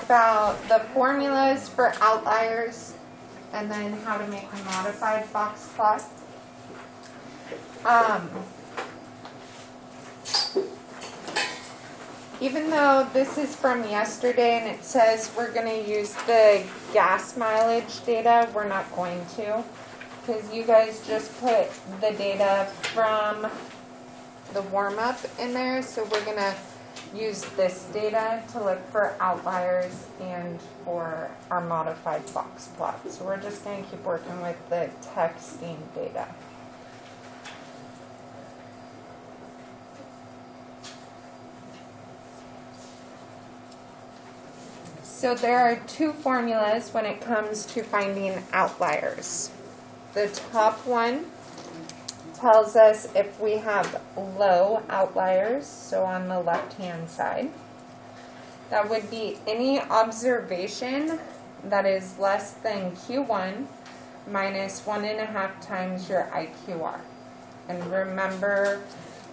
about the formulas for outliers and then how to make a modified box plot. Even though this is from yesterday and it says we're going to use the gas mileage data, we're not going to, because you guys just put the data from the warm-up in there, so we're going to use this data to look for outliers and for our modified box plot. So we're just going to keep working with the texting data. So there are two formulas when it comes to finding outliers. The top one tells us if we have low outliers, so on the left-hand side. That would be any observation that is less than Q1 minus 1.5 times your IQR. And remember,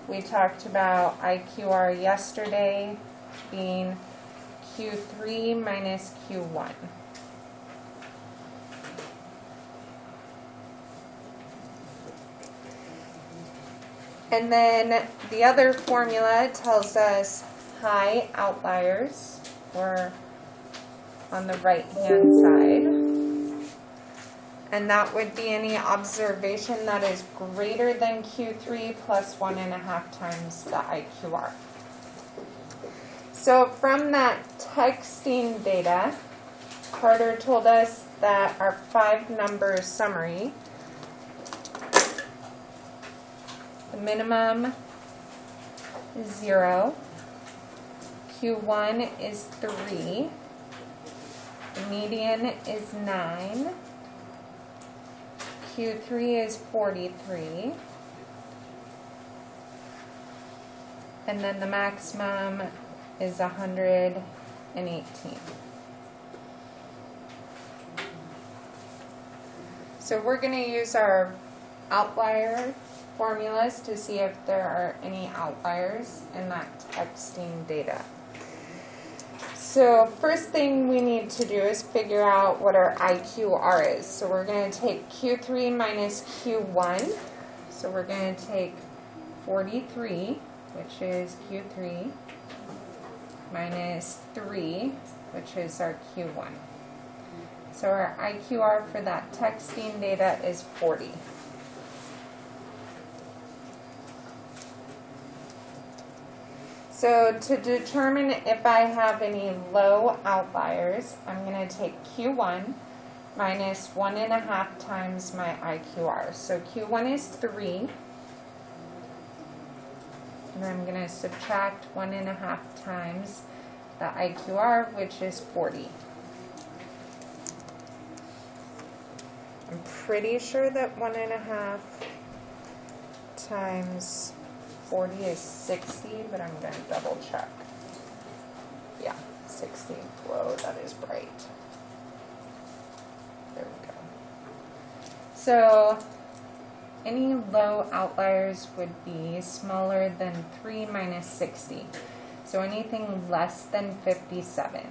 we talked about IQR yesterday being Q3 minus Q1. And then the other formula tells us high outliers, or on the right-hand side. And that would be any observation that is greater than Q3 plus 1.5 times the IQR. So from that texting data, Carter told us that our 5-number summary, the minimum is 0, Q1 is 3, the median is 9, Q3 is 43, and then the maximum is 118. So we're going to use our outlier formulas to see if there are any outliers in that texting data. So first thing we need to do is figure out what our IQR is. So we're going to take Q3 minus Q1. So we're going to take 43, which is Q3, minus 3, which is our Q1. So our IQR for that texting data is 40. So to determine if I have any low outliers, I'm going to take Q1 minus 1.5 times my IQR. So Q1 is 3. And I'm going to subtract 1.5 times the IQR, which is 40. I'm pretty sure that 1.5 times 40 is 60, but I'm going to double check. Yeah, 60. Whoa, that is bright. There we go. So any low outliers would be smaller than 3 minus 60. So anything less than 57.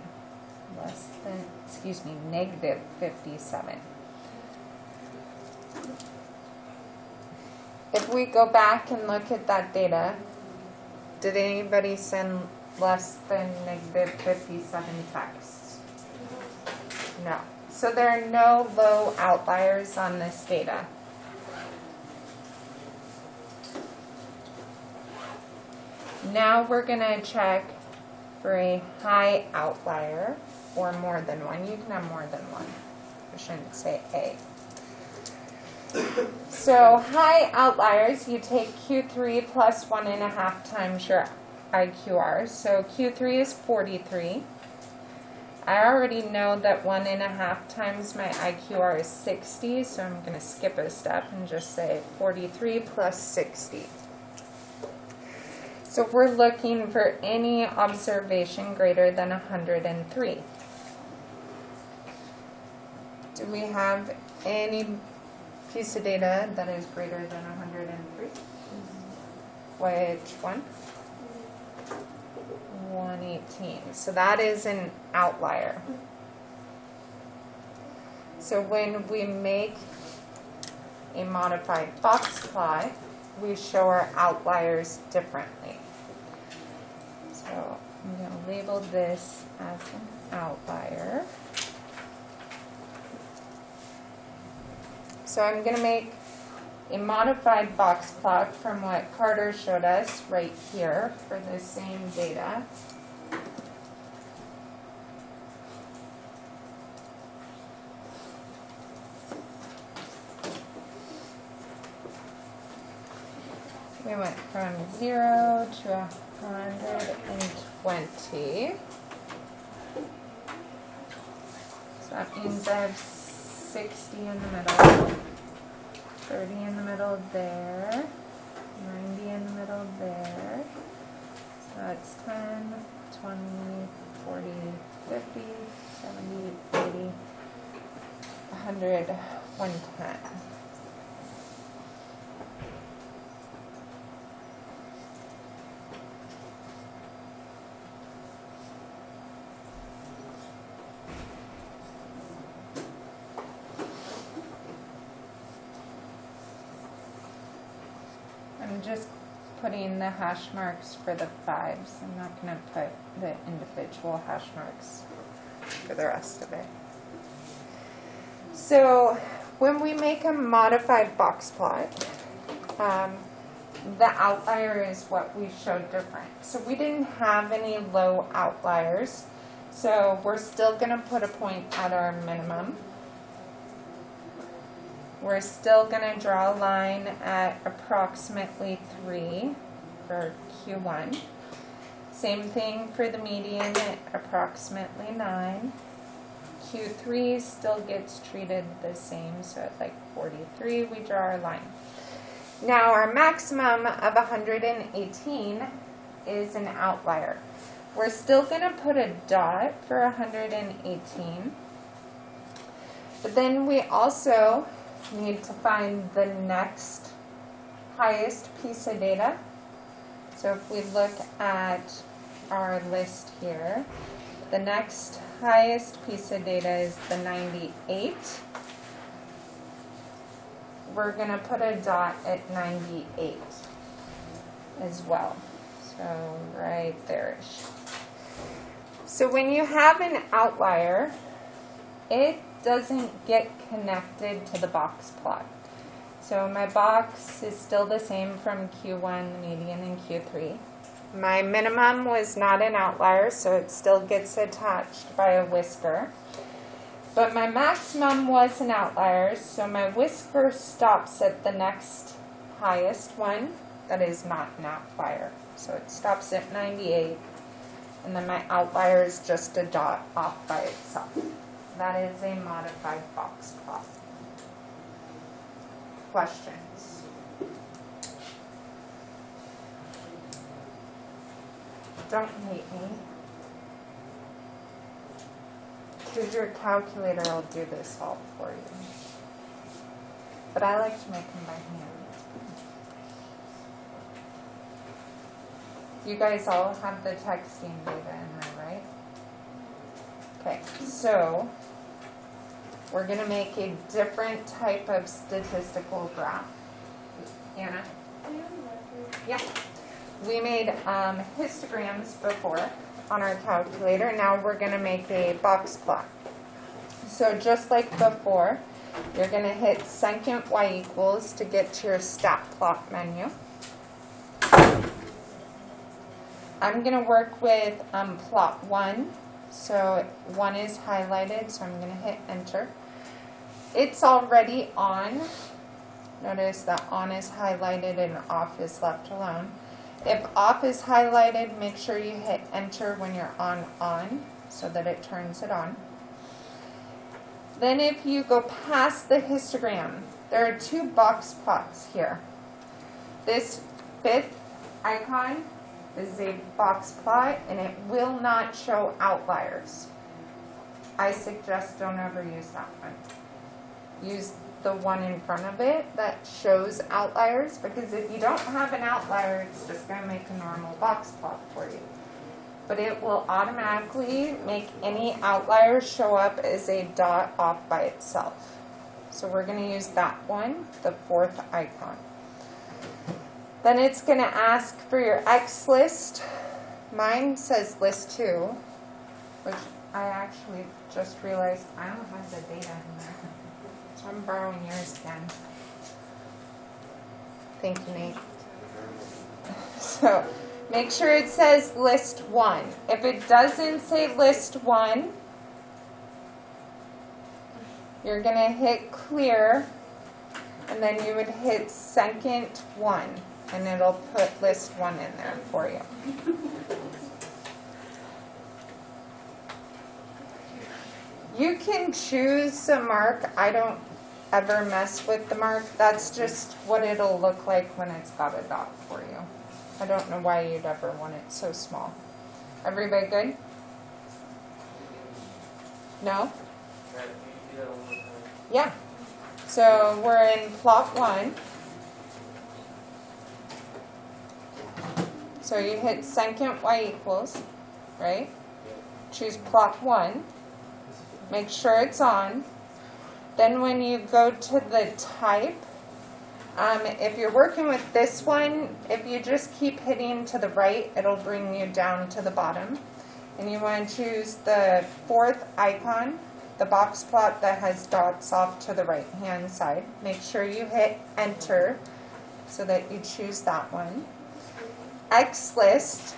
Negative 57. If we go back and look at that data, did anybody send less than negative 57 texts? No. So there are no low outliers on this data. Now we're going to check for a high outlier or more than one. You can have more than one. I shouldn't say A. So high outliers, you take Q3 plus 1.5 times your IQR. So Q3 is 43. I already know that 1.5 times my IQR is 60, so I'm going to skip a step and just say 43 plus 60. So we're looking for any observation greater than 103. Do we have any piece of data that is greater than 103? Which one? 118. So that is an outlier. So when we make a modified box plot, we show our outliers differently. So I'm going to label this as an outlier. So I'm going to make a modified box plot from what Carter showed us right here for the same data. We went from 0 to 120. So that means I have 60 in the middle, 30 in the middle there, 90 in the middle there. So that's 10, 20, 40, 50, 70, 80, 100, 110. I'm just putting the hash marks for the 5s. I'm not going to put the individual hash marks for the rest of it. So when we make a modified box plot, the outlier is what we showed different. So we didn't have any low outliers. So we're still going to put a point at our minimum. We're still going to draw a line at approximately 3 for Q1. Same thing for the median at approximately 9. Q3 still gets treated the same, so at like 43 we draw our line. Now our maximum of 118 is an outlier. We're still going to put a dot for 118, but then we also need to find the next highest piece of data. So if we look at our list here, the next highest piece of data is the 98. We're going to put a dot at 98 as well. So right there-ish. So when you have an outlier, it doesn't get connected to the box plot. So my box is still the same from Q1, the median, and Q3. My minimum was not an outlier, so it still gets attached by a whisker. But my maximum was an outlier, so my whisker stops at the next highest one that is not an outlier. So it stops at 98, and then my outlier is just a dot off by itself. That is a modified box plot. Questions? Don't hate me. Because your calculator will do this all for you. But I like to make them by hand. You guys all have the texting data in there, right? Okay, so we're going to make a different type of statistical graph. Anna? Yeah. We made histograms before on our calculator. Now we're going to make a box plot. So just like before, you're going to hit second y equals to get to your stat plot menu. I'm going to work with plot 1. So 1 is highlighted, so I'm going to hit enter. It's already on. Notice that on is highlighted and off is left alone. If off is highlighted, make sure you hit enter when you're on so that it turns it on. Then if you go past the histogram, there are 2 box plots here. This 5th icon is a box plot, and it will not show outliers. I suggest don't ever use that one. Use the one in front of it that shows outliers, because if you don't have an outlier, it's just going to make a normal box plot for you. but it will automatically make any outliers show up as a dot off by itself. So we're going to use that one, the fourth icon. Then it's going to ask for your X list. Mine says list 2, which I actually just realized I don't have the data in there. So I'm borrowing yours again. Thank you, Nate. So make sure it says list 1. If it doesn't say list 1, you're going to hit clear, and then you would hit second 1, and it'll put list 1 in there for you. You can choose a mark. I don't ever mess with the mark. That's just what it'll look like when it's got a dot for you. I don't know why you'd ever want it so small. Everybody good? No? Yeah. So we're in plot 1. So you hit second y equals, right? Choose plot 1. Make sure it's on. Then when you go to the type, if you're working with this one, if you just keep hitting to the right, it'll bring you down to the bottom. And you want to choose the fourth icon, the box plot that has dots off to the right hand side. Make sure you hit enter so that you choose that one. X list,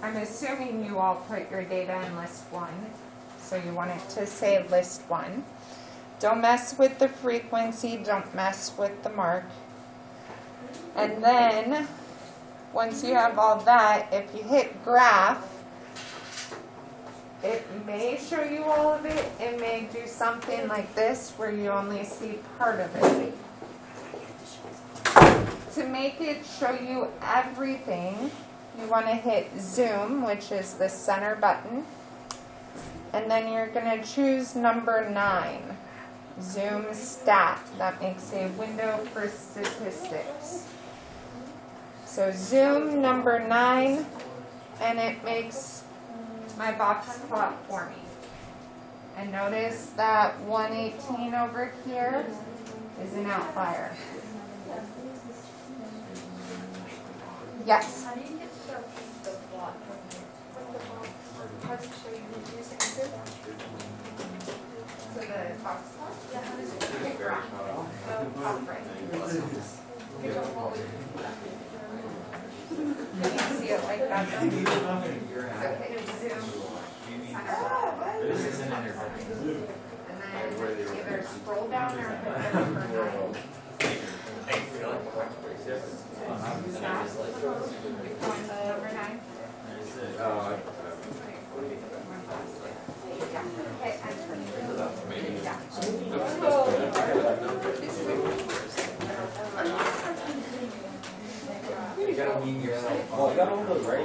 I'm assuming you all put your data in list 1. So you want it to say list 1. Don't mess with the frequency, don't mess with the mark. And then, once you have all that, if you hit graph, it may show you all of it. It may do something like this, where you only see part of it. To make it show you everything, you want to hit zoom, which is the center button. And then you're going to choose number 9, zoom stat. That makes a window for statistics. So zoom number 9, and it makes my box plot for me. And notice that 118 over here is an outlier. Yes? How do you get the plot from here? How does it show you the use enter? So the box plot? Yeah, how does it Hit graph. Go top right. pick up what we Can you see it like that? So hit zoom. And then either scroll down or put the number 9. Use that. You're going to number 9. Yeah. Hit enter. Yeah. You gotta mean yourself. Oh, I got all those right.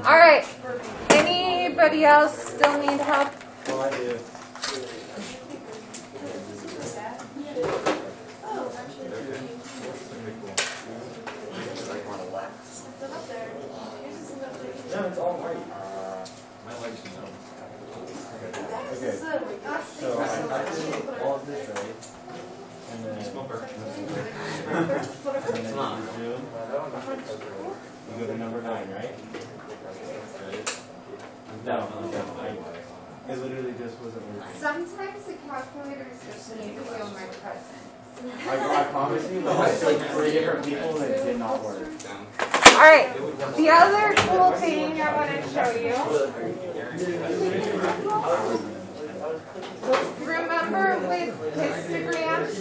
All right. Anybody else still need help? Oh, I do. No, it's all right. My legs know. Okay. So I did all of this right. And then you go to number 9, right? No, it literally just wasn't working. Sometimes the calculators just need to feel my presence. I promise you, like, I showed 3 different people and it did not work. Alright, the other cool thing I want to show you. Remember with histograms,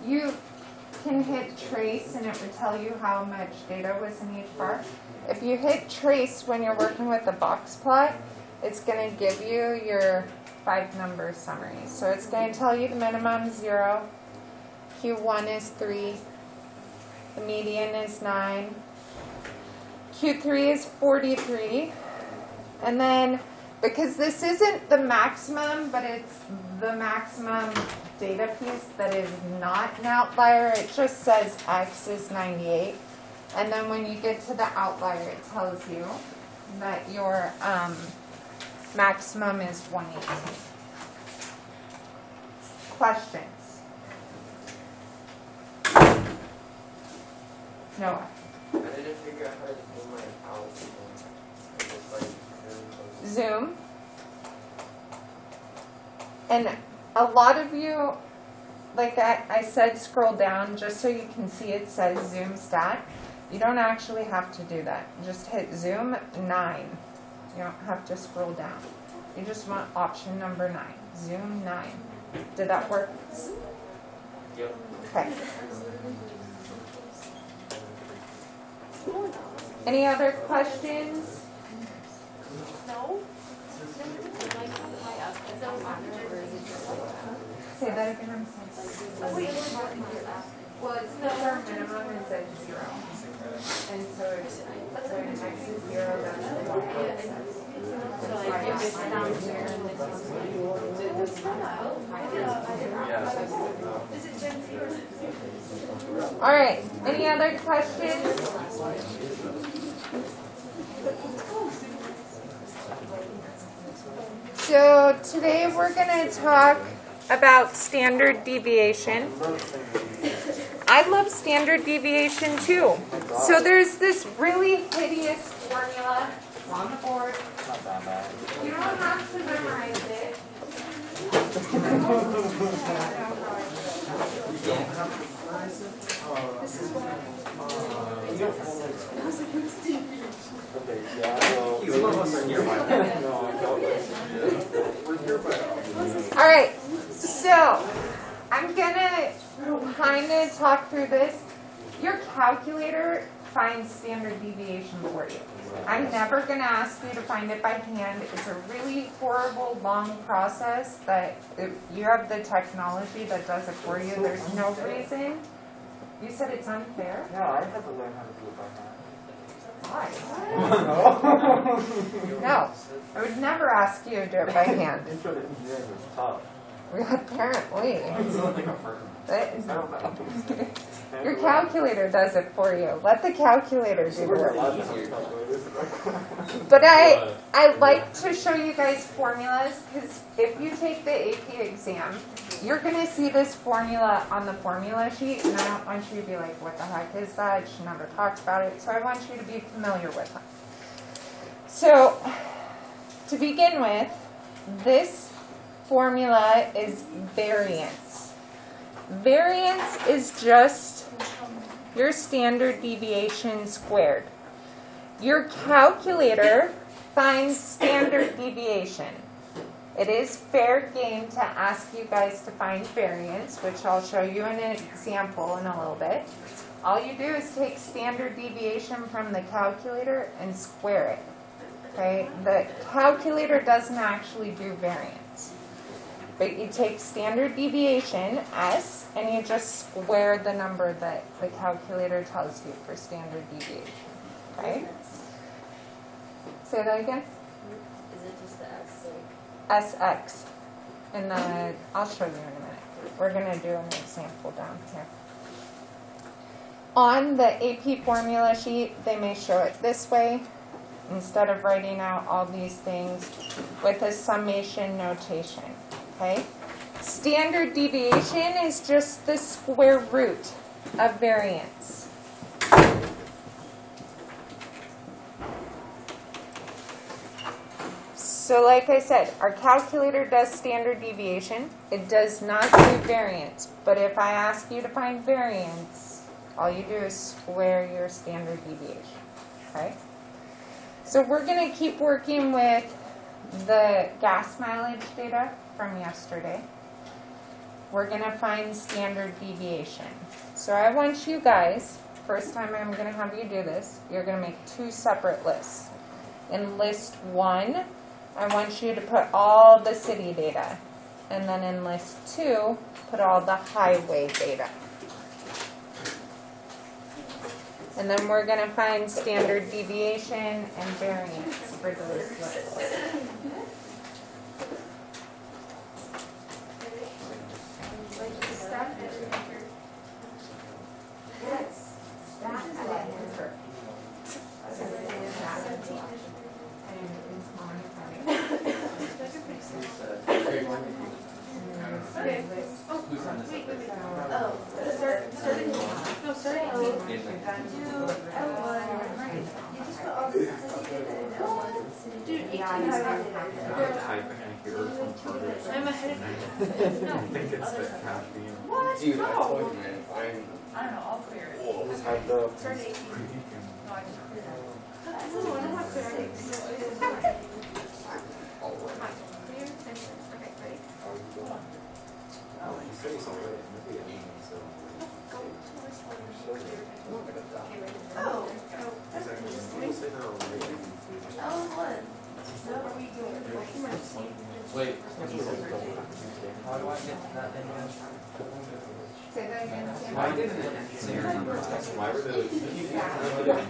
you can hit trace and it would tell you how much data was in each bar. If you hit trace when you're working with a box plot, it's going to give you your 5-number summary. So it's going to tell you the minimum 0, Q1 is 3, the median is 9, Q3 is 43, And then, because this isn't the maximum, but it's the maximum data piece that is not an outlier, it just says X is 98. And then when you get to the outlier, it tells you that your maximum is 118. Questions? Noah? I didn't figure out how to do my house. I just like Zoom. And a lot of you, like I said, scroll down just so you can see it says Zoom stat. You don't actually have to do that. Just hit Zoom 9. You don't have to scroll down. You just want option number 9. Zoom 9. Did that work? Yep. Okay. Any other questions? No? Say that again. I'm sorry. Well, it's because our minimum is at 0. And so it's when X is 0, that's the Y. So like if it's down here and this is Is it Gen Z or is it? all right. Any other questions? So today we're going to talk about standard deviation. I love standard deviation too. So there's this really hideous formula on the board. Not that bad. You don't have to memorize it. Okay, yeah, well, some of us are nearby. No, I don't. We're nearby. All right, so I'm gonna kind of talk through this. Your calculator finds standard deviation for you. I'm never gonna ask you to find it by hand. It's a really horrible, long process that if you have the technology that does it for you. There's no reason. You said it's unfair? Yeah, I had to learn how to do it by hand. Why? No. No, I would never ask you to do it by hand. Intro to engineering was tough. Apparently. It's like a person. Your calculator does it for you. Let the calculator do the work. But I like to show you guys formulas because if you take the AP exam, you're going to see this formula on the formula sheet, and I don't want you to be like, what the heck is that? She never talked about it. So I want you to be familiar with them. So to begin with, this formula is variance. Variance is just your standard deviation squared. Your calculator finds standard deviation. It is fair game to ask you guys to find variance, which I'll show you in an example in a little bit. All you do is take standard deviation from the calculator and square it. Okay? The calculator doesn't actually do variance. But you take standard deviation, S, and you just square the number that the calculator tells you for standard deviation. Okay? Say that again? Is it just the S? SX. And then I'll show you in a minute. We're going to do an example down here. On the AP formula sheet, they may show it this way, instead of writing out all these things with a summation notation. Okay? Standard deviation is just the square root of variance. So like I said, our calculator does standard deviation. It does not do variance. But if I ask you to find variance, all you do is square your standard deviation. Okay? So we're going to keep working with the gas mileage data from yesterday. We're going to find standard deviation. So I want you guys, first time I'm going to have you do this, you're going to make 2 separate lists. In list 1, I want you to put all the city data. And then in list 2, put all the highway data. And then we're going to find standard deviation and variance for those lists. Okay. Oh, wait. Oh, starting. No, starting. Dude, I'm ahead of you. No. I think it's the caffeine. What? Dude, I No. told you, man. I don't know, I'll clear it. Just have the. Start at 18. No, I just clear that. No, I don't have to. No, it is fine. Clear and okay, ready? Oh, he said he's already so. Go towards the Okay, ready? Oh, no. Oh, what? What are we doing? Wait. How do I get to that thing again? Say that again. Why didn't engineering text? Why were those?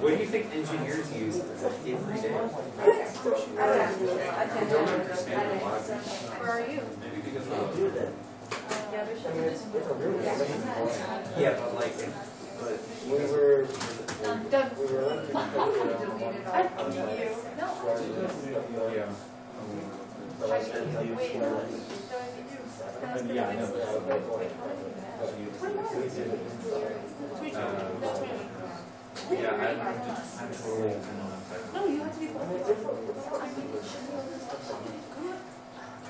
What do you think engineers use every day? I don't understand why. Where are you? Maybe because of. Yeah, but like, We were. Done. We were lucky to cut it I beat you. No. Yeah. Wait, no. Yeah, I know. Yeah, I'm totally. No, you have to be both.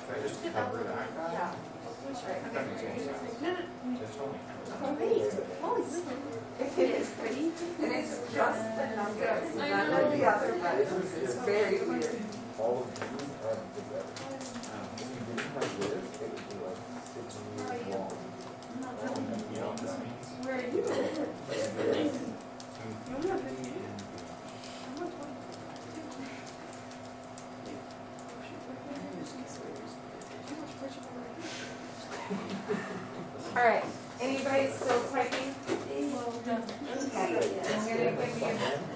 I just cover that. Yeah. That makes more sense. No, no. Just tell me. It is pretty, and it's just the numbers, none of the other buttons. It's very weird. All of these are together. If you didn't have this, it would be like 6 years long. You know what this means? Where are you? All right. Anybody still typing? Okay. I'm going to give you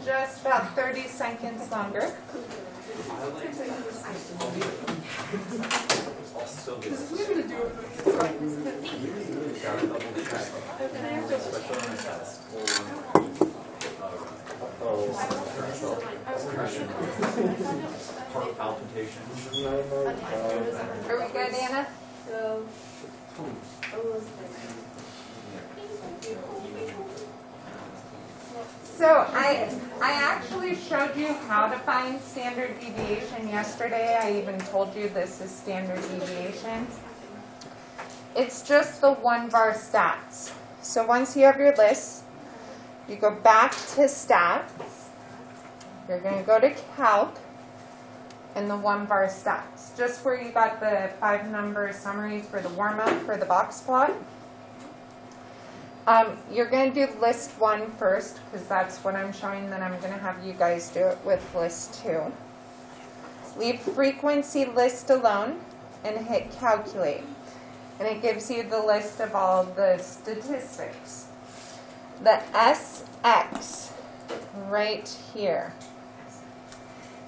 just about 30 seconds longer. I'll still do it. We're gonna do it. Gotta double check. Especially when I test. Heart palpitation. Are we good, Anna? So, So I actually showed you how to find standard deviation yesterday. I even told you this is standard deviation. It's just the 1-bar stats. So once you have your list, you go back to stat. You're going to go to calc and the 1-bar stats. Just where you got the 5-number summaries for the warm-up for the box plot. You're going to do list 1 first, because that's what I'm showing. Then I'm going to have you guys do it with list 2. Leave frequency list alone and hit calculate. And it gives you the list of all the statistics. The SX right here,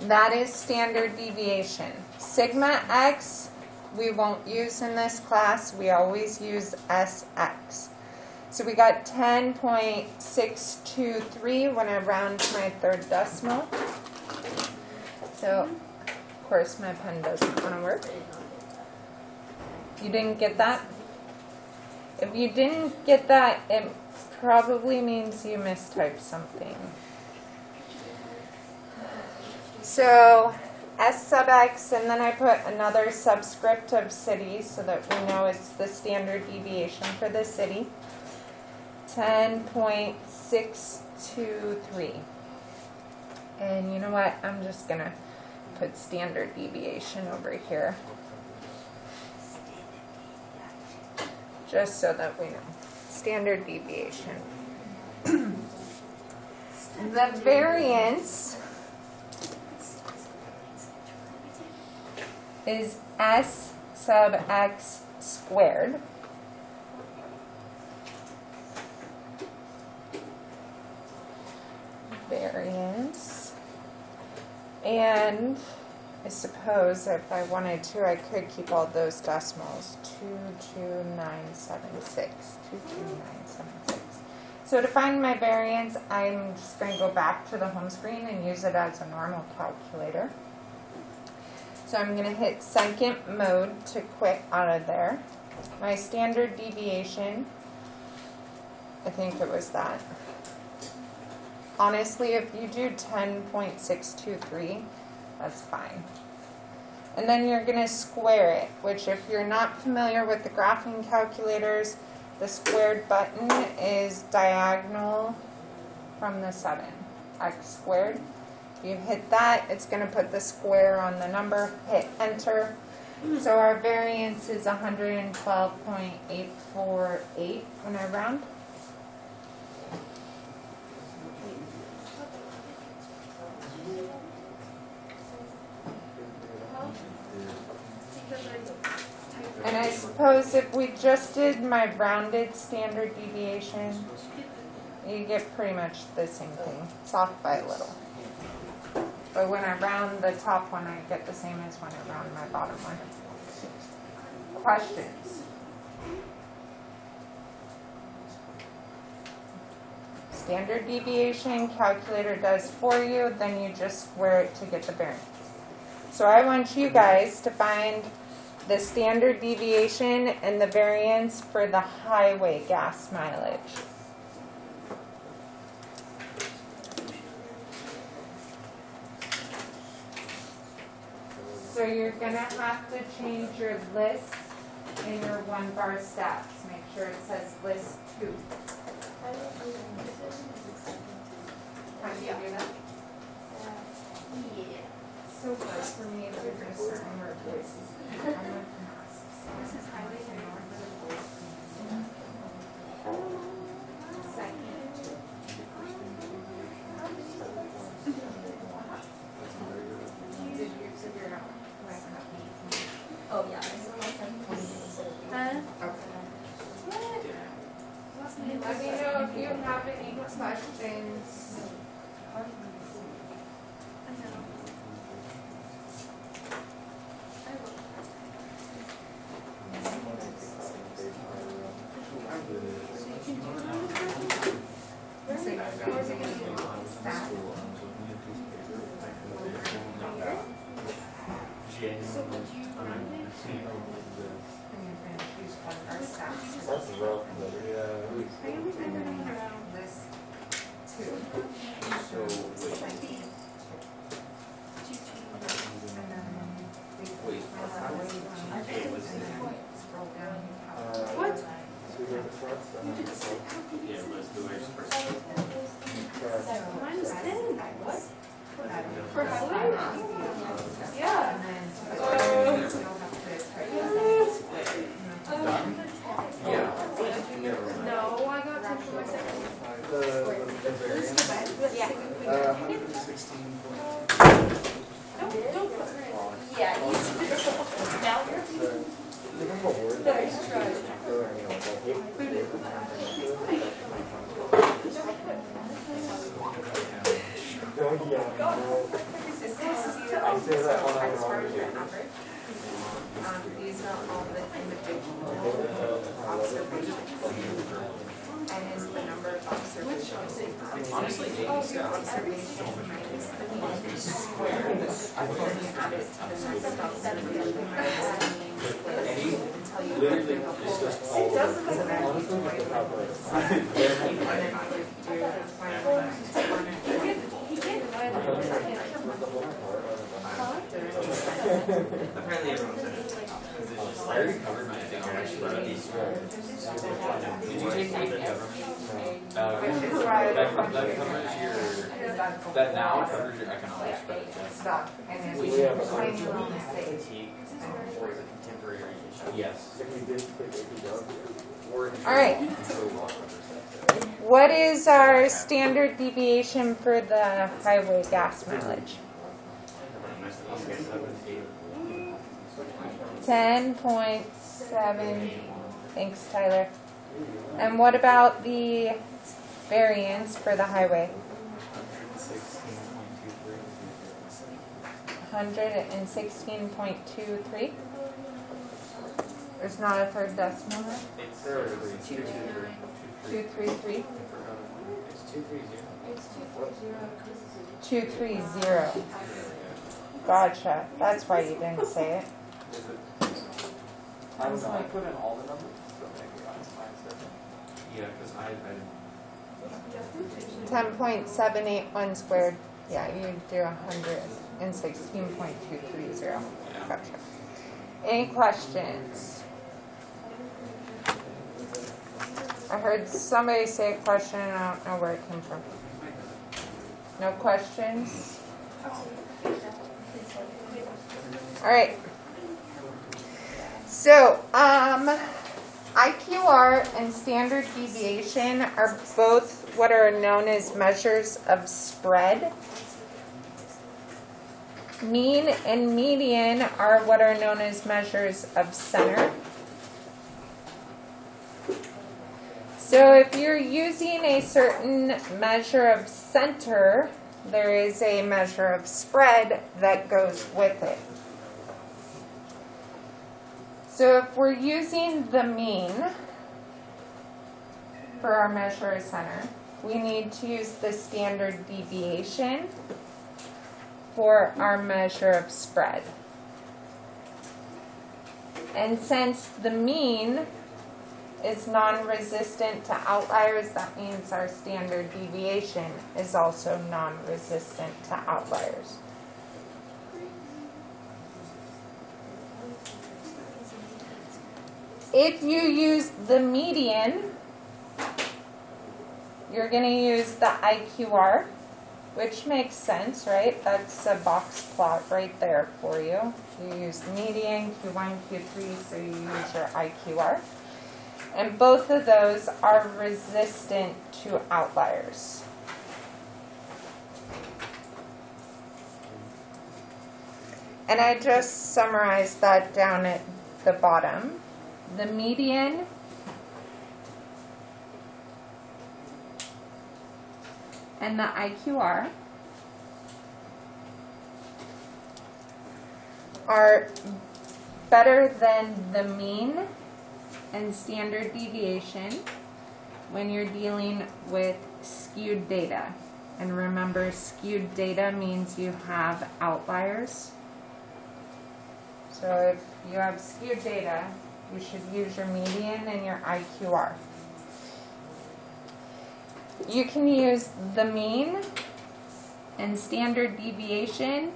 that is standard deviation. Sigma X we won't use in this class. We always use SX. So we got 10.623 when I round to my 3rd decimal. So, of course, my pen doesn't want to work. You didn't get that? If you didn't get that, it probably means you mistyped something. So, S sub X, and then I put another subscript of city so that we know it's the standard deviation for the city. 10.623. And you know what? I'm just going to put standard deviation over here. Just so that we know. Standard deviation. The variance is S sub X squared. variance. And I suppose if I wanted to, I could keep all those decimals. 22976. 22976. So to find my variance, I'm just going to go back to the home screen and use it as a normal calculator. So I'm going to hit second mode to quit out of there. My standard deviation, I think it was that. Honestly, if you do 10.623, that's fine. And then you're going to square it, which if you're not familiar with the graphing calculators, the squared button is diagonal from the 7, x squared. If you hit that, it's going to put the square on the number, hit enter. So our variance is 112.848 when I round. And I suppose if we just did my rounded standard deviation, you get pretty much the same thing. It's off by a little. But when I round the top one, I get the same as when I round my bottom one. Questions? Standard deviation, calculator does for you, then you just square it to get the variance. So I want you guys to find the standard deviation and the variance for the highway gas mileage. So you're going to have to change your list in your 1-bar stats. Make sure it says list 2. How do you do that? Yeah. So good for me to do certain word voices. I'm with masks. This is highway Did you figure out who I have? Oh, yeah. I still like that. Okay. Let me know if you have any questions. That's rough, but yeah. List 2. So, wait. What? So you got the fronts, and then the top. Yeah, let's do it first. Mine is 10. What? For highway? Yeah. Yeah. No, I got 10 for my second. The variance, Yeah. 116. Don't put Yeah, now you're. Think of a word that I tried. Oh, yeah, no. I say that when I'm wrong. These are all the individual observations. And is the number of observations. Honestly, Observation minus the mean squared. And you add it to the next observation minus the mean squared. Until you get the whole list. So then Honestly, you it's the top right. and then you do the final one. He can't divide it. Apparently everyone's in it. I already covered my thing on my sheet. Did you take AP government? That covers your, that now covers your economics credit. Stop. And then We we have tiny little mistake. Or is it contemporary issue? Yes. If you did pick AP Gov, All right. What is our standard deviation for the highway gas mileage? 10.7. Thanks, Tyler. And what about the variance for the highway? 106. 116.23. There's not a third decimal there? It's There are 233. It's 230. It's 230. 230. Gotcha. That's why you didn't say it. Is it? I don't know. I put in all the numbers, so maybe mine's different. Yeah, because I 10.781 squared. Yeah, you do 116.230. Gotcha. Any questions? I heard somebody say a question and I don't know where it came from. No questions? All right. So, IQR and standard deviation are both what are known as measures of spread. Mean and median are what are known as measures of center. So if you're using a certain measure of center, there is a measure of spread that goes with it. So if we're using the mean for our measure of center, we need to use the standard deviation for our measure of spread. And since the mean is non-resistant to outliers, that means our standard deviation is also non-resistant to outliers. If you use the median, you're going to use the IQR, which makes sense, right? That's a box plot right there for you. You use median, Q1, Q3, so you use your IQR. And both of those are resistant to outliers. And I just summarized that down at the bottom. The median and the IQR are better than the mean and standard deviation when you're dealing with skewed data. And remember, skewed data means you have outliers. So if you have skewed data, you should use your median and your IQR. You can use the mean and standard deviation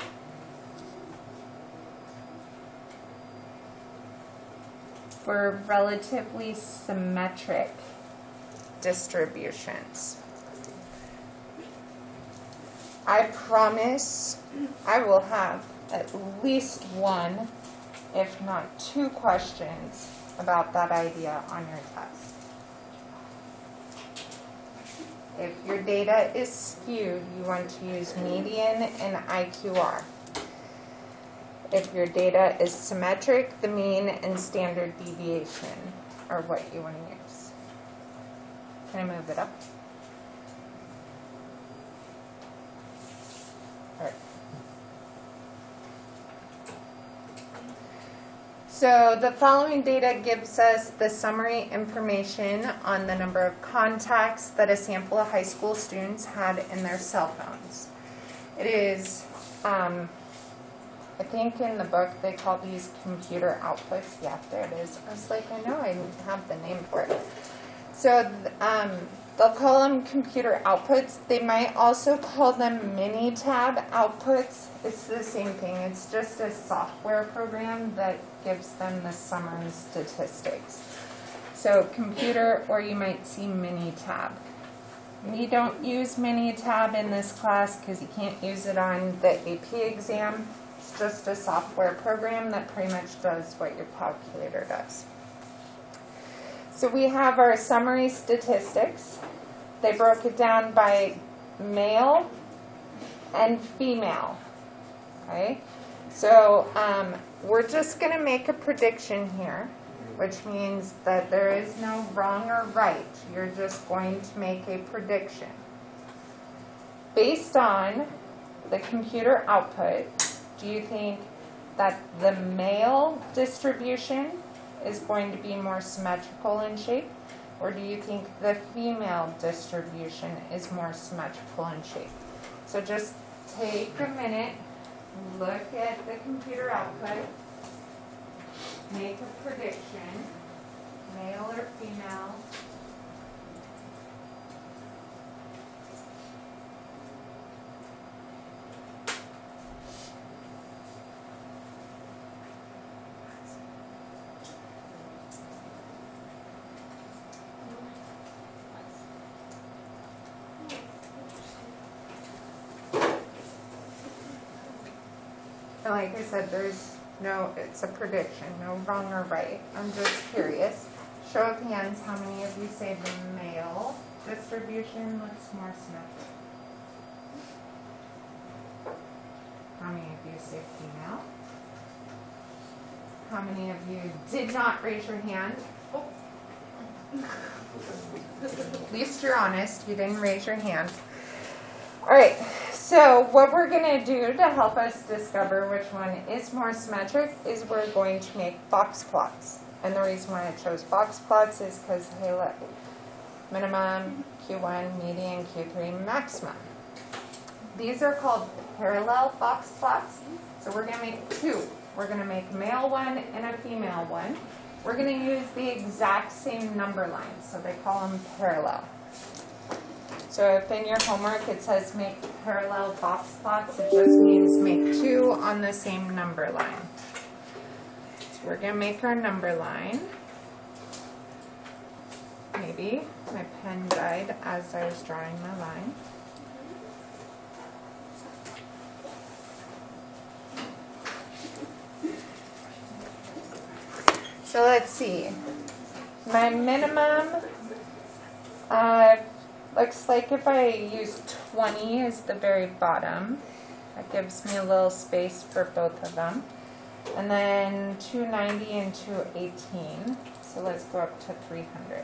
for relatively symmetric distributions. I promise I will have at least one, if not two questions about that idea on your test. If your data is skewed, you want to use median and IQR. If your data is symmetric, the mean and standard deviation are what you want to use. Can I move it up? All right. So the following data gives us the summary information on the number of contacts that a sample of high school students had in their cell phones. It is, I think in the book they call these computer outputs. Yeah, there it is. I was like, I know I have the name for it. So they'll call them computer outputs. They might also call them mini-tab outputs. It's the same thing. It's just a software program that gives them the summary statistics. So computer, or you might see mini-tab. We don't use mini-tab in this class because you can't use it on the AP exam. It's just a software program that pretty much does what your calculator does. So we have our summary statistics. They broke it down by male and female. Okay? So we're just going to make a prediction here, which means that there is no wrong or right. You're just going to make a prediction based on the computer output Do you think that the male distribution is going to be more symmetrical in shape? Or do you think the female distribution is more symmetrical in shape? So just take a minute, look at the computer output, make a prediction, male or female. And like I said, it's a prediction, no wrong or right. I'm just curious. Show of hands, how many of you say the male distribution looks more symmetrical? How many of you say female? How many of you did not raise your hand? Oh. At least you're honest, you didn't raise your hand. All right, so what we're going to do to help us discover which one is more symmetric is we're going to make box plots. And the reason why I chose box plots is because, hey, look, minimum, Q1, median, Q3, maximum. These are called parallel box plots. So we're going to make two. We're going to make a male one and a female one. We're going to use the exact same number lines, so they call them parallel. So if in your homework it says make parallel box plots, it just means make two on the same number line. So we're going to make our number line. Maybe my pen died as I was drawing my line. So let's see. My minimum looks like if I use 20 as the very bottom, that gives me a little space for both of them. And then 290 and 218. So let's go up to 300.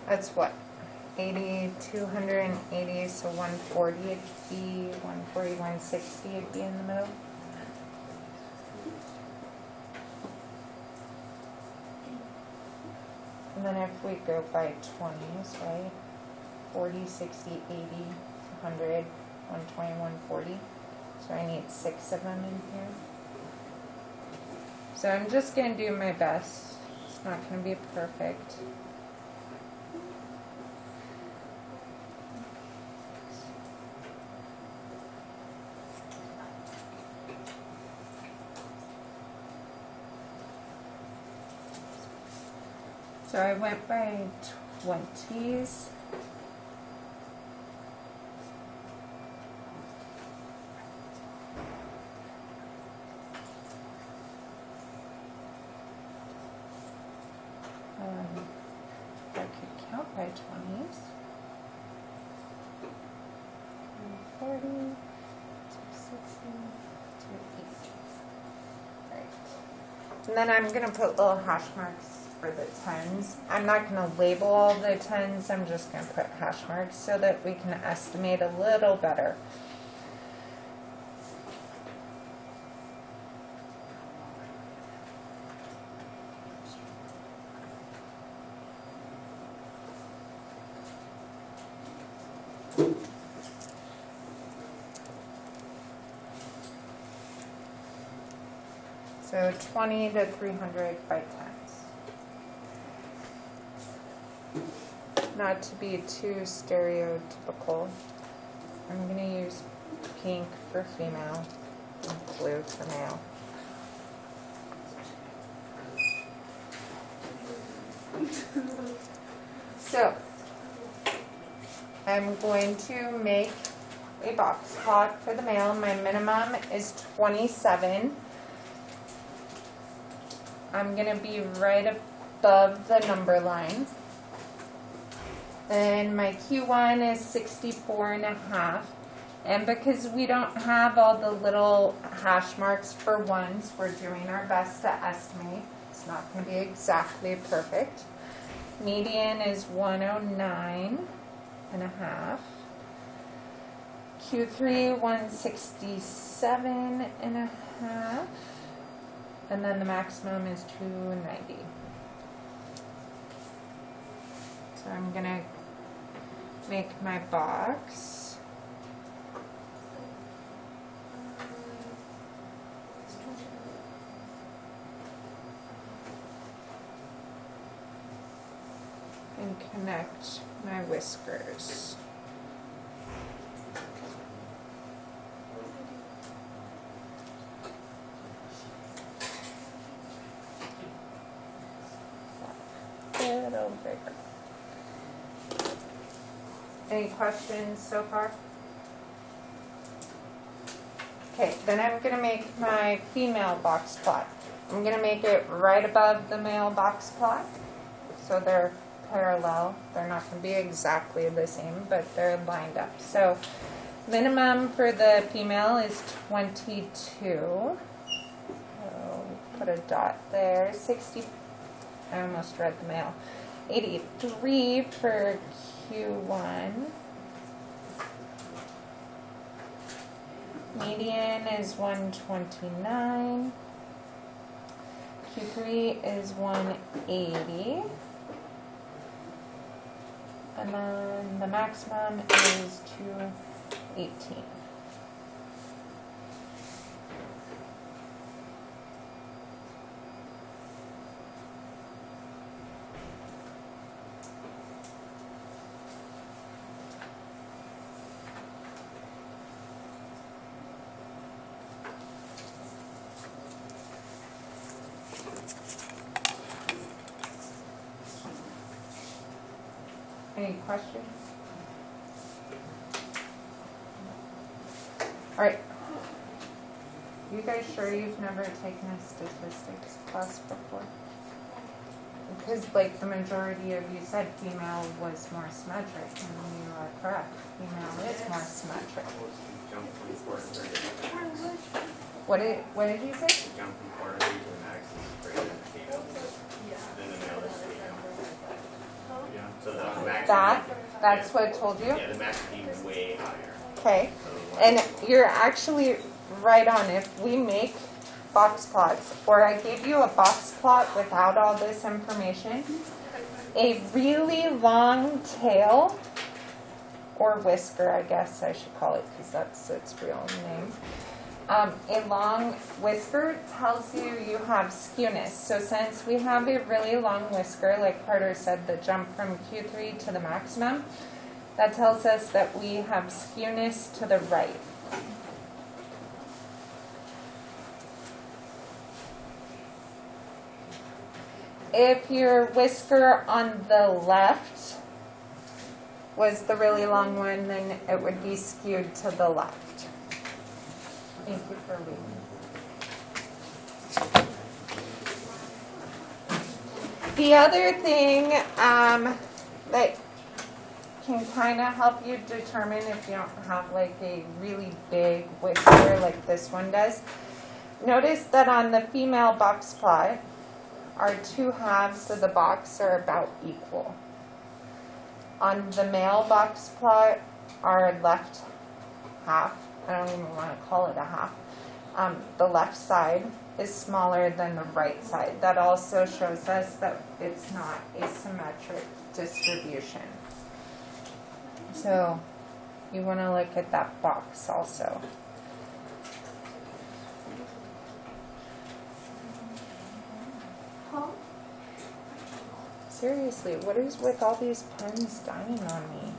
That's what? 80, 280, so 140 would be 140, 160 would be in the middle. And then if we go by 20s, right? 40, 60, 80, 100, 120, 140. So I need 6 of them in here. So I'm just going to do my best. It's not going to be perfect. So I went by 20s. I could count by 20s. 40, 260, 280. Right. And then I'm going to put little hash marks for the tens. I'm not going to label all the tens, I'm just going to put hash marks so that we can estimate a little better. So 20 to 300 by 10s. Not to be too stereotypical, I'm going to use pink for female and blue for male. So, I'm going to make a box plot for the male. My minimum is 27. I'm going to be right above the number line. And my Q1 is 64.5. And because we don't have all the little hash marks for ones, we're doing our best to estimate. It's not going to be exactly perfect. Median is 109.5. Q3 167.5. And then the maximum is 290. So I'm gonna make my box. And connect my whiskers. A little bigger. Any questions so far? Okay, then I'm going to make my female box plot. I'm going to make it right above the male box plot. So they're parallel. They're not going to be exactly the same, but they're lined up. So minimum for the female is 22. So put a dot there. 60. I almost read the male. 83 for Q1. Median is 129. Q3 is 180. And then the maximum is 218. Any questions? All right. You guys sure you've never taken a statistics class before? Because like the majority of you said female was more symmetric, and you are correct. Female is more symmetric. Jump from 4 to 30. What did you say? Jump from 4 to 30 to the max is greater than the female. Then the male is female. Yeah. So the max. That's what I told you? Yeah, the max would be way higher. Okay. So And you're actually right on. If we make box plots, or I give you a box plot without all this information, a really long tail, or whisker, I guess I should call it, because that's its real name. A long whisker tells you you have skewness. So since we have a really long whisker, like Carter said, the jump from Q3 to the maximum, that tells us that we have skewness to the right. If your whisker on the left was the really long one, then it would be skewed to the left. Thank you for reading. The other thing that can kind of help you determine if you don't have like a really big whisker like this one does, notice that on the female box plot, our two halves of the box are about equal. On the male box plot, our left half, I don't even want to call it a half, the left side is smaller than the right side. That also shows us that it's not a symmetric distribution. So you want to look at that box also. Seriously, what is with all these pens dying on me?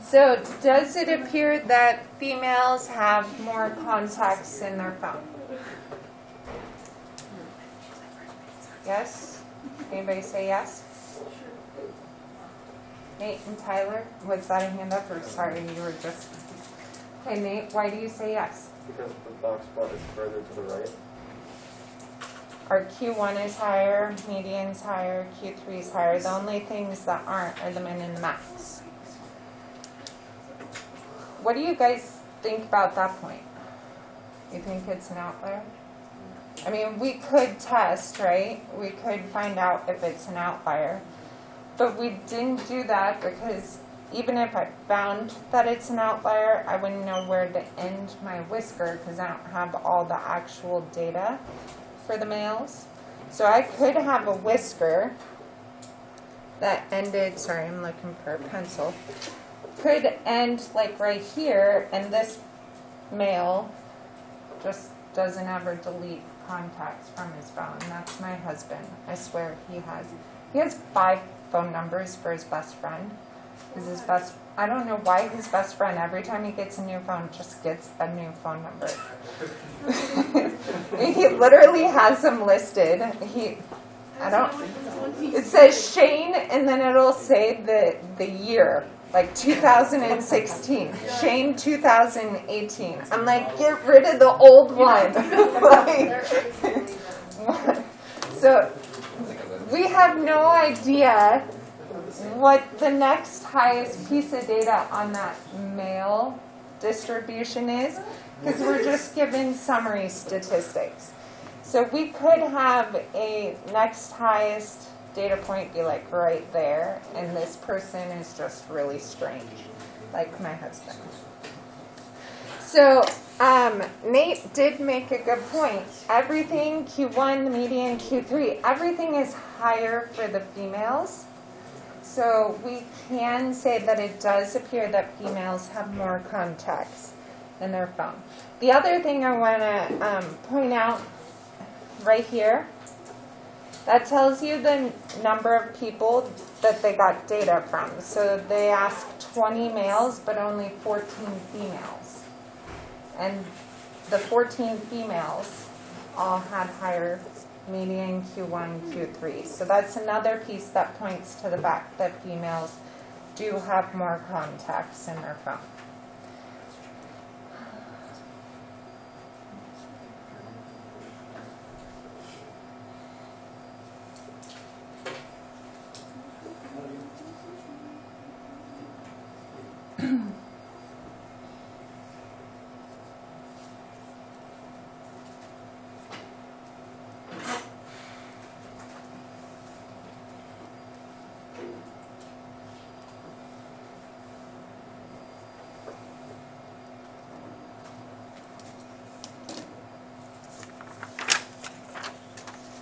So, does it appear that females have more contacts in their phone? Yes? Anybody say yes? Nate and Tyler, was that a hand up or sorry, you were just... Okay, Nate, why do you say yes? Because the box plot is further to the right. our Q1 is higher, median's higher, Q3 is higher. The only things that aren't are the min and the max. What do you guys think about that point? You think it's an outlier? I mean, we could test, right? We could find out if it's an outlier. But we didn't do that because even if I found that it's an outlier, I wouldn't know where to end my whisker because I don't have all the actual data for the males. So I could have a whisker that ended, sorry, I'm looking for a pencil, could end like right here, and this male just doesn't ever delete contacts from his phone. That's my husband. I swear he has 5 phone numbers for his best friend. I don't know why his best friend, every time he gets a new phone, just gets a new phone number. He literally has them listed. It says Shane, and then it'll say the year, like 2016. Shane 2018. I'm like, get rid of the old one. So we have no idea what the next highest piece of data on that male distribution is, because we're just given summary statistics. So we could have a next highest data point be like right there, and this person is just really strange, like my husband. So Nate did make a good point. Everything, Q1, the median, Q3, everything is higher for the females. So we can say that it does appear that females have more contacts in their phone. The other thing I want to point out right here, that tells you the number of people that they got data from. So they asked 20 males, but only 14 females. And the 14 females all had higher median Q1, Q3. So that's another piece that points to the fact that females do have more contacts in their phone.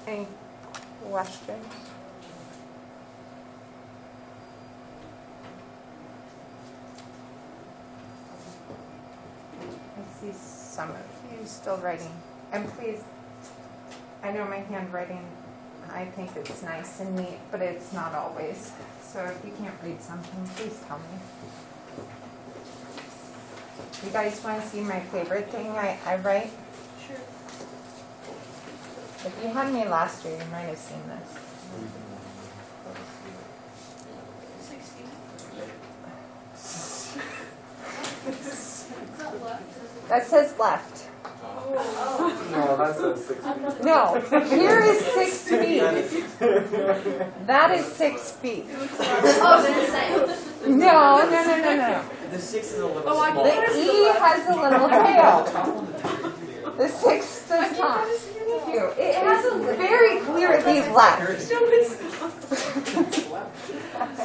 Any questions? I see some of you still writing. And please, I know my handwriting, I think it's nice and neat, but it's not always. So if you can't read something, please tell me. You guys want to see my favorite thing I write? Sure. If you had me last year, you might have seen this. 16. That says left. No, that says 6 feet. No, here is 6 feet. That is 6 feet. Oh, then it's like, No. The 6 is a little Oh, I small. The E has a little tail. The 6 does not. Thank you. It has a very clearly left.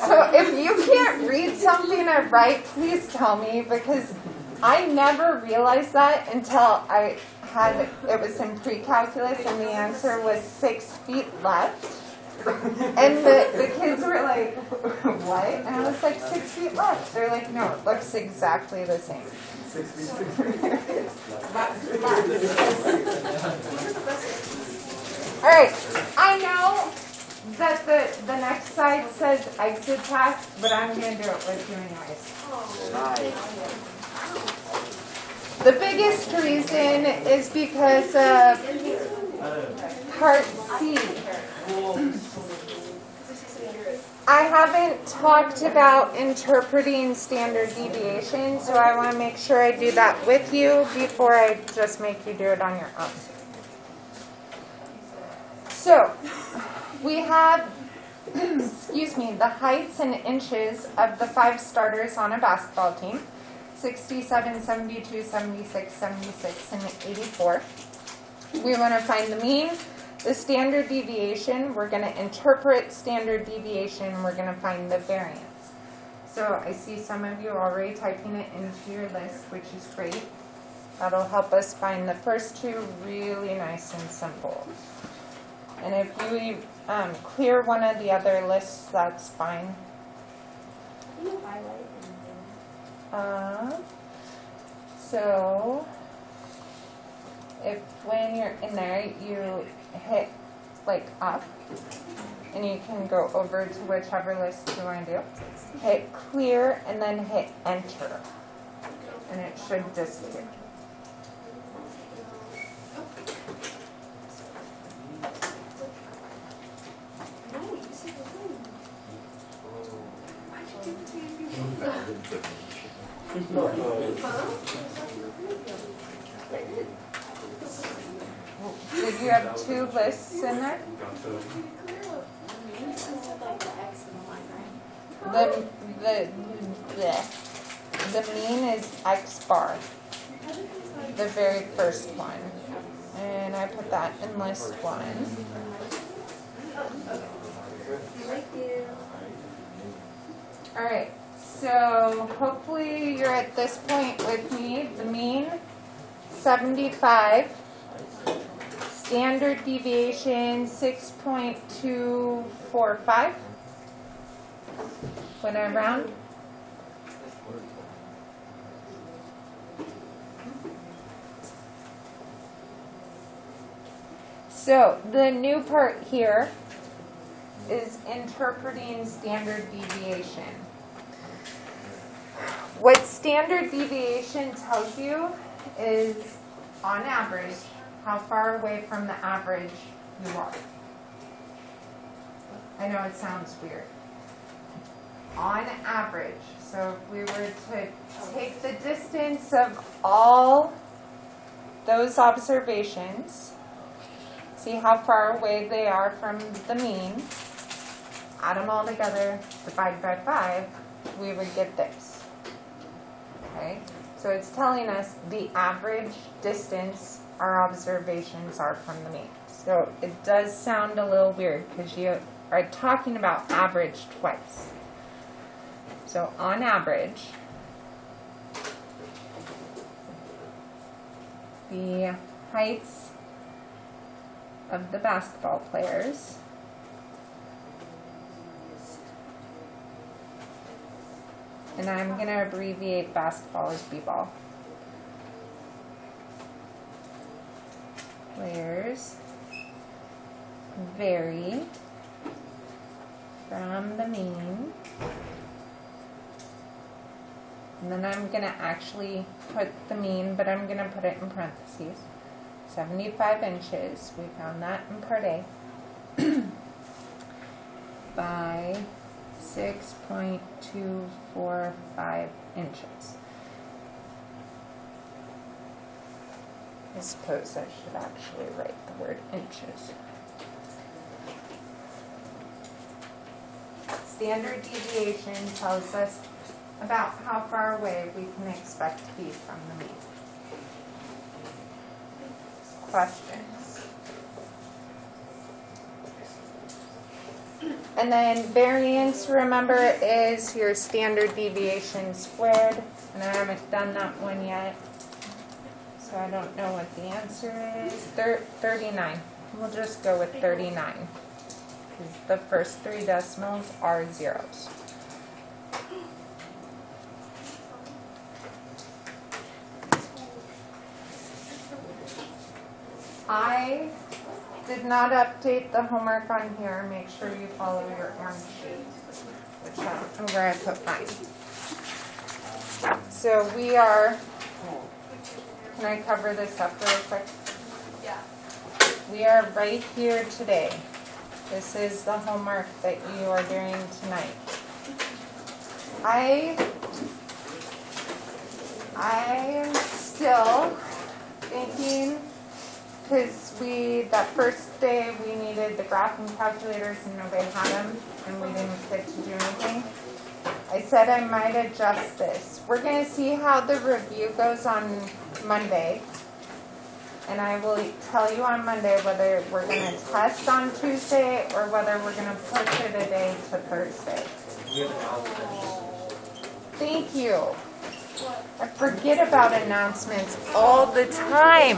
So if you can't read something I write, please tell me, because I never realized that until it was in pre-calculus and the answer was 6 feet left. And the kids were like, what? And I was like, 6 feet left. They're like, no, it looks exactly the same. 6 feet. All right, I know that the next slide says exit task, but I'm going to do it with you anyways. The biggest reason is because of part C. I haven't talked about interpreting standard deviation, so I want to make sure I do that with you before I just make you do it on your own. So, we have, excuse me, the heights and inches of the 5 starters on a basketball team. 67, 72, 76, 76, and 84. We want to find the mean, the standard deviation. We're going to interpret standard deviation. We're going to find the variance. So I see some of you already typing it into your list, which is great. That'll help us find the first two really nice and simple. And if you clear one of the other lists, that's fine. Can you highlight So if when you're in there, you hit like up, and you can go over to whichever list you want to do. Hit clear and then hit enter, and it should disappear. No, you said the thing. Why'd you give it to me? Did you have 2 lists in there? The mean is X bar, the very first one, and I put that in list 1. Thank you. All right, so hopefully you're at this point with me. The mean, 75. Standard deviation, 6.245. When I round. So the new part here is interpreting standard deviation. What standard deviation tells you is, on average, how far away from the average you are. I know it sounds weird. On average, so if we were to take the distance of all those observations, see how far away they are from the mean, add them all together, divide by 5, we would get this. Okay? So it's telling us the average distance our observations are from the mean. So it does sound a little weird because you are talking about average twice. So on average, the heights of the basketball players and I'm going to abbreviate basketball as b-ball. Players vary from the mean. And then I'm going to actually put the mean, but I'm going to put it in parentheses. 75 inches. We found that in part A. By 6.245 inches. I suppose I should actually write the word inches. Standard deviation tells us about how far away we can expect to be from the mean. Questions? And then variance, remember, is your standard deviation squared. And I haven't done that one yet. So I don't know what the answer is. 39. We'll just go with 39. Because the first 3 decimals are zeros. I did not update the homework on here. Make sure you follow your orange sheet, which I don't know where I put mine. So we are, can I cover this up really quick? Yeah. We are right here today. This is the homework that you are doing tonight. I am still thinking, because that first day we needed the graphing calculators and nobody had them and we didn't get to do anything. I said I might adjust this. We're going to see how the review goes on Monday. And I will tell you on Monday whether we're going to test on Tuesday or whether we're going to push it a day to Thursday. Thank you. I forget about announcements all the time.